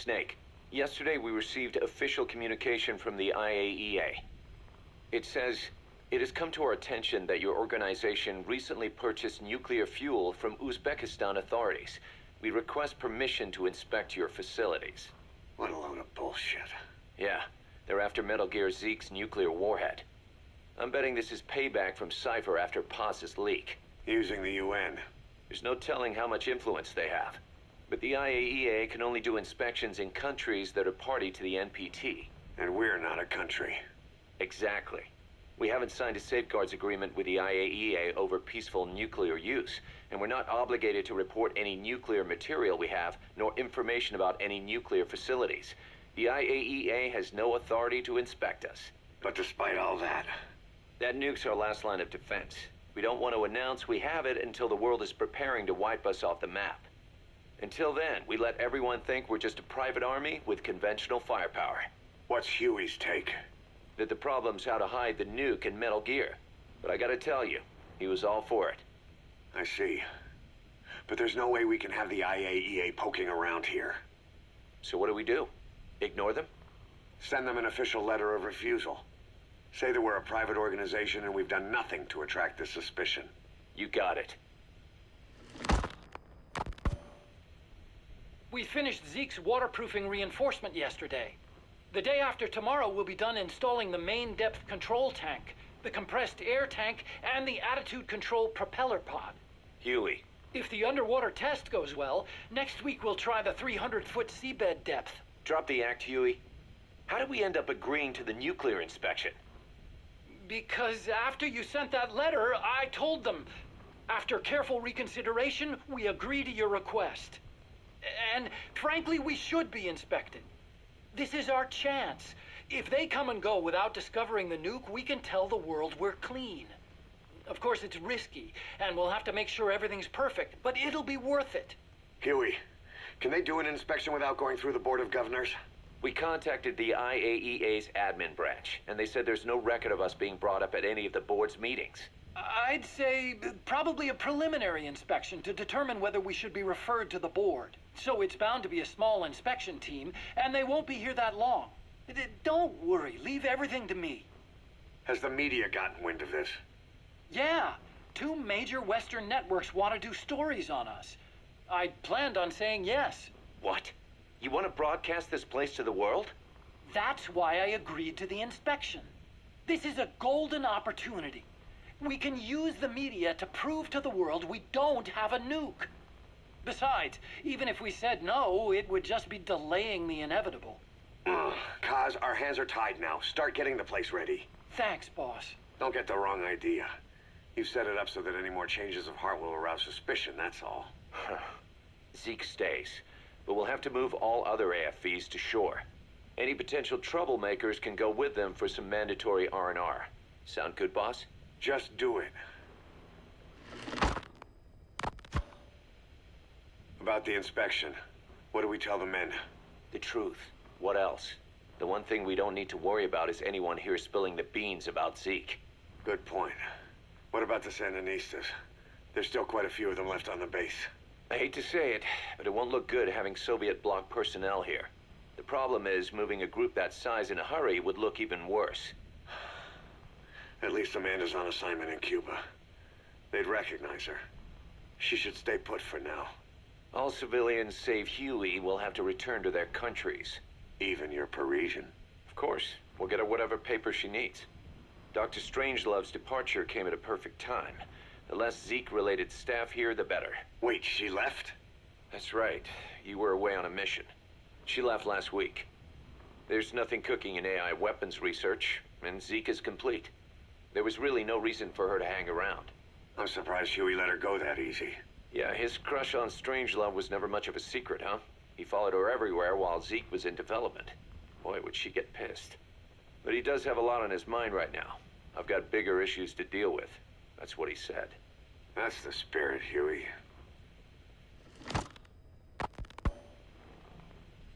Snake, yesterday we received official communication from the IAEA. It says, it has come to our attention that your organization recently purchased nuclear fuel from Uzbekistan authorities. We request permission to inspect your facilities. What a load of bullshit. Yeah, they're after Metal Gear Zeke's nuclear warhead. I'm betting this is payback from Cypher after Paz's leak. Using the UN. There's no telling how much influence they have. But the IAEA can only do inspections in countries that are party to the NPT. And we're not a country. Exactly. We haven't signed a safeguards agreement with the IAEA over peaceful nuclear use, and we're not obligated to report any nuclear material we have, nor information about any nuclear facilities. The IAEA has no authority to inspect us. But despite all that... That nuke's our last line of defense. We don't want to announce we have it until the world is preparing to wipe us off the map. Until then, we let everyone think we're just a private army with conventional firepower. What's Huey's take? That the problem's how to hide the nuke in Metal Gear. But I gotta tell you, he was all for it. I see. But there's no way we can have the IAEA poking around here. So what do? Ignore them? Send them an official letter of refusal. Say that we're a private organization and we've done nothing to attract this suspicion. You got it. We finished Zeke's waterproofing reinforcement yesterday. The day after tomorrow, we'll be done installing the main depth control tank, the compressed air tank, and the attitude control propeller pod. Huey. If the underwater test goes well, next week we'll try the 300-foot seabed depth. Drop the act, Huey. How did we end up agreeing to the nuclear inspection? Because after you sent that letter, I told them. After careful reconsideration, we agree to your request. And frankly, we should be inspected. This is our chance. If they come and go without discovering the nuke, we can tell the world we're clean. Of course, it's risky, and we'll have to make sure everything's perfect, but it'll be worth it. Huey, can they do an inspection without going through the Board of Governors? We contacted the IAEA's admin branch, and they said there's no record of us being brought up at any of the board's meetings. I'd say probably a preliminary inspection to determine whether we should be referred to the board. So it's bound to be a small inspection team, and they won't be here that long. Don't worry, leave everything to me. Has the media gotten wind of this? Yeah, 2 major Western networks want to do stories on us. I planned on saying yes. What? You want to broadcast this place to the world? That's why I agreed to the inspection. This is a golden opportunity. We can use the media to prove to the world we don't have a nuke. Besides, even if we said no, it would just be delaying the inevitable. Kaz, our hands are tied now. Start getting the place ready. Thanks, boss. Don't get the wrong idea. You've set it up so that any more changes of heart will arouse suspicion, that's all. Zeke stays, but we'll have to move all other AFVs to shore. Any potential troublemakers can go with them for some mandatory R&R. Sound good, boss? Just do it. About the inspection, what do we tell the men? The truth. What else? The one thing we don't need to worry about is anyone here spilling the beans about Zeke. Good point. What about the Sandinistas? There's still quite a few of them left on the base. I hate to say it, but it won't look good having Soviet bloc personnel here. The problem is, moving a group that size in a hurry would look even worse. At least Amanda's on assignment in Cuba. They'd recognize her. She should stay put for now. All civilians save Huey will have to return to their countries. Even your Parisian? Of course. We'll get her whatever paper she needs. Dr. Strangelove's departure came at a perfect time. The less Zeke-related staff here, the better. Wait, she left? That's right. You were away on a mission. She left last week. There's nothing cooking in AI weapons research, and Zeke is complete. There was really no reason for her to hang around. I'm surprised Huey let her go that easy. Yeah, his crush on Strangelove was never much of a secret, huh? He followed her everywhere while Zeke was in development. Boy, would she get pissed. But he does have a lot on his mind right now. I've got bigger issues to deal with. That's what he said. That's the spirit, Huey.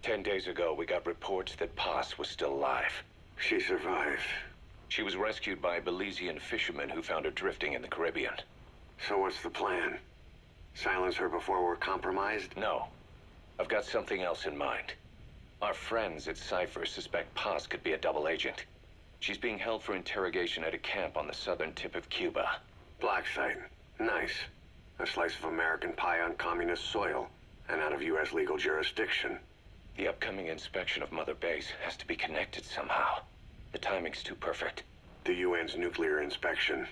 10 days ago, we got reports that Paz was still alive. She survived. She was rescued by Belizean fishermen who found her drifting in the Caribbean. So what's the plan? Silence her before we're compromised? No. I've got something else in mind. Our friends at Cypher suspect Paz could be a double agent. She's being held for interrogation at a camp on the southern tip of Cuba. Black site. Nice. A slice of American pie on communist soil, and out of U.S. legal jurisdiction. The upcoming inspection of Mother Base has to be connected somehow. The timing's too perfect. The UN's nuclear inspection.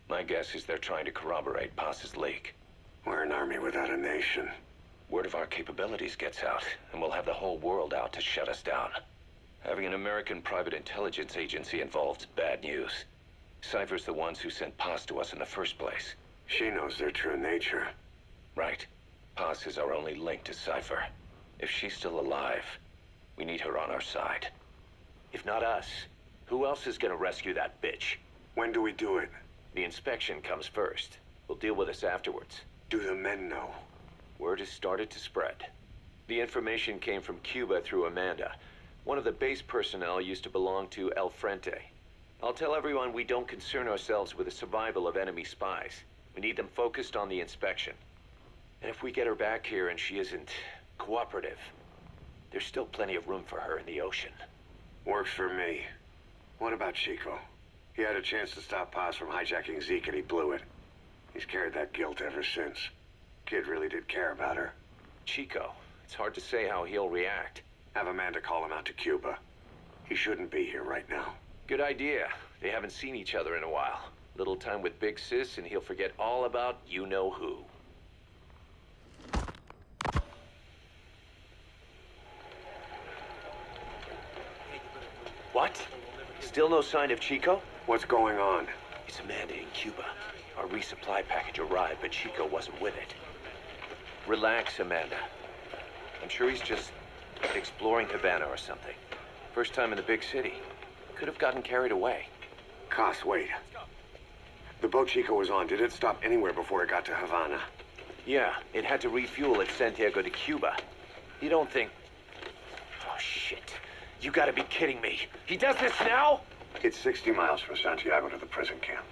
My guess is they're trying to corroborate Paz's leak. We're an army without a nation. Word of our capabilities gets out, and we'll have the whole world out to shut us down. Having an American private intelligence agency involved is bad news. Cypher's the ones who sent Paz to us in the first place. She knows their true nature. Right. Paz is our only link to Cypher. If she's still alive, we need her on our side. If not us, who else is gonna rescue that bitch? When do we do it? The inspection comes first. We'll deal with this afterwards. Do the men know? Word has started to spread. The information came from Cuba through Amanda. One of the base personnel used to belong to El Frente. I'll tell everyone we don't concern ourselves with the survival of enemy spies. We need them focused on the inspection. And if we get her back here and she isn't cooperative, there's still plenty of room for her in the ocean. Works for me. What about Chico? He had a chance to stop Paz from hijacking Zeke and he blew it. He's carried that guilt ever since. Kid really did care about her. Chico, it's hard to say how he'll react. Have Amanda call him out to Cuba. He shouldn't be here right now. Good idea. They haven't seen each other in a while. Little time with Big Sis and he'll forget all about you-know-who. What? Still no sign of Chico? What's going on? It's Amanda in Cuba. Our resupply package arrived, but Chico wasn't with it. Relax, Amanda. I'm sure he's just exploring Havana or something. First time in the big city. Could have gotten carried away. Cos, wait. The boat Chico was on, did it stop anywhere before it got to Havana? Yeah, it had to refuel at Santiago de Cuba. You don't think... Oh, shit. You gotta be kidding me. He does this now? It's 60 miles from Santiago to the prison camp.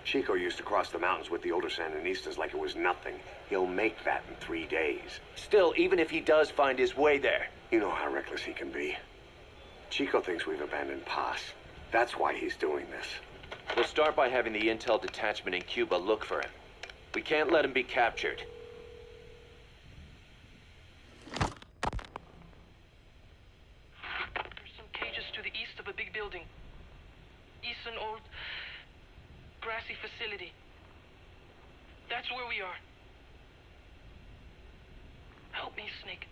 Chico used to cross the mountains with the older Sandinistas like it was nothing. He'll make that in 3 days. Still, even if he does find his way there... You know how reckless he can be. Chico thinks we've abandoned Paz. That's why he's doing this. We'll start by having the intel detachment in Cuba look for him. We can't let him be captured. There's some cages to the east of a big building. East an old grassy facility. That's where we are. Help me, Snake.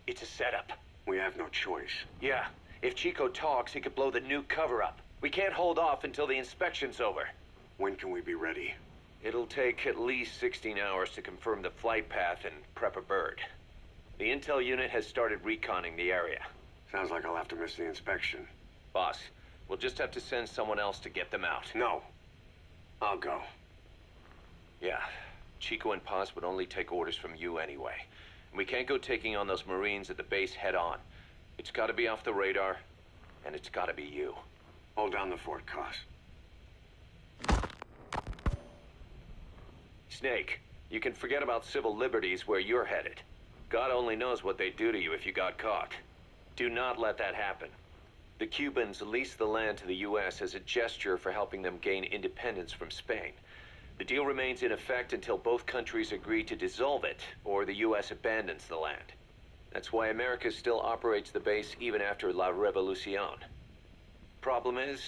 It's a setup. We have no choice. Yeah, if Chico talks, he could blow the new cover up. We can't hold off until the inspection's over. When can we be ready? It'll take at least 16 hours to confirm the flight path and prep a bird. The intel unit has started reconning the area. Sounds like I'll have to miss the inspection. Boss, we'll just have to send someone else to get them out. No. I'll go. Yeah, Chico and Paz would only take orders from you anyway. And we can't go taking on those Marines at the base head on. It's gotta be off the radar, and it's gotta be you. Hold down the fort, Cos. Snake, you can forget about civil liberties where you're headed. God only knows what they'd do to you if you got caught. Do not let that happen. The Cubans leased the land to the U.S. as a gesture for helping them gain independence from Spain. The deal remains in effect until both countries agree to dissolve it, or the U.S. abandons the land. That's why America still operates the base even after La Revolucion. Problem is,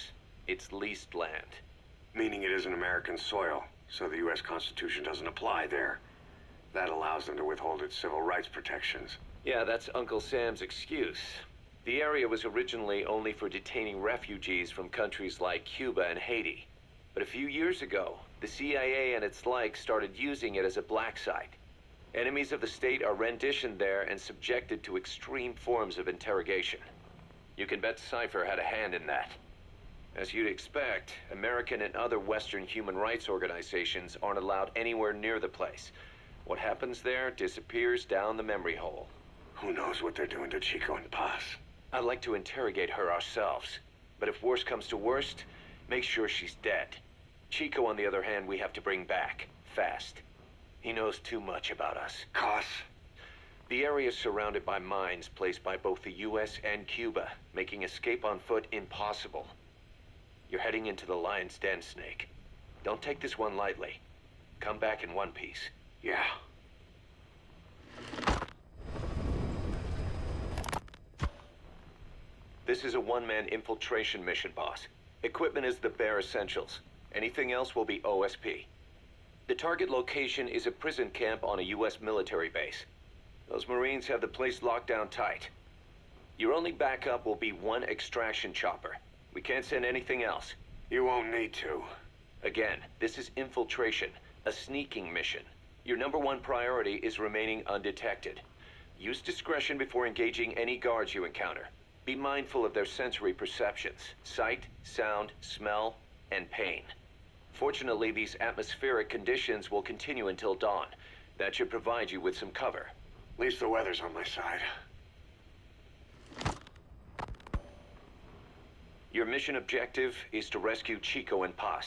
it's leased land. Meaning it isn't American soil, so the U.S. Constitution doesn't apply there. That allows them to withhold its civil rights protections. Yeah, that's Uncle Sam's excuse. The area was originally only for detaining refugees from countries like Cuba and Haiti. But a few years ago, the CIA and its like started using it as a black site. Enemies of the state are renditioned there and subjected to extreme forms of interrogation. You can bet Cypher had a hand in that. As you'd expect, American and other Western human rights organizations aren't allowed anywhere near the place. What happens there disappears down the memory hole. Who knows what they're doing to Chico and Paz? I'd like to interrogate her ourselves. But if worst comes to worst, make sure she's dead. Chico, on the other hand, we have to bring back. Fast. He knows too much about us. Cos? The area is surrounded by mines placed by both the US and Cuba, making escape on foot impossible. You're heading into the Lion's Den, Snake. Don't take this one lightly. Come back in one piece. Yeah. This is a one-man infiltration mission, boss. Equipment is the bare essentials. Anything else will be OSP. The target location is a prison camp on a US military base. Those Marines have the place locked down tight. Your only backup will be one extraction chopper. We can't send anything else. You won't need to. Again, this is infiltration, a sneaking mission. Your #1 priority is remaining undetected. Use discretion before engaging any guards you encounter. Be mindful of their sensory perceptions: sight, sound, smell, and pain. Fortunately, these atmospheric conditions will continue until dawn. That should provide you with some cover. At least the weather's on my side. Your mission objective is to rescue Chico and Paz.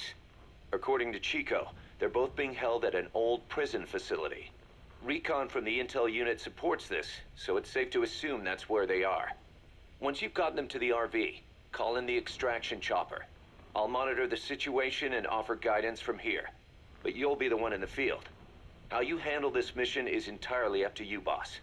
According to Chico, they're both being held at an old prison facility. Recon from the intel unit supports this, so it's safe to assume that's where they are. Once you've gotten them to the RV, call in the extraction chopper. I'll monitor the situation and offer guidance from here, but you'll be the one in the field. How you handle this mission is entirely up to you, boss.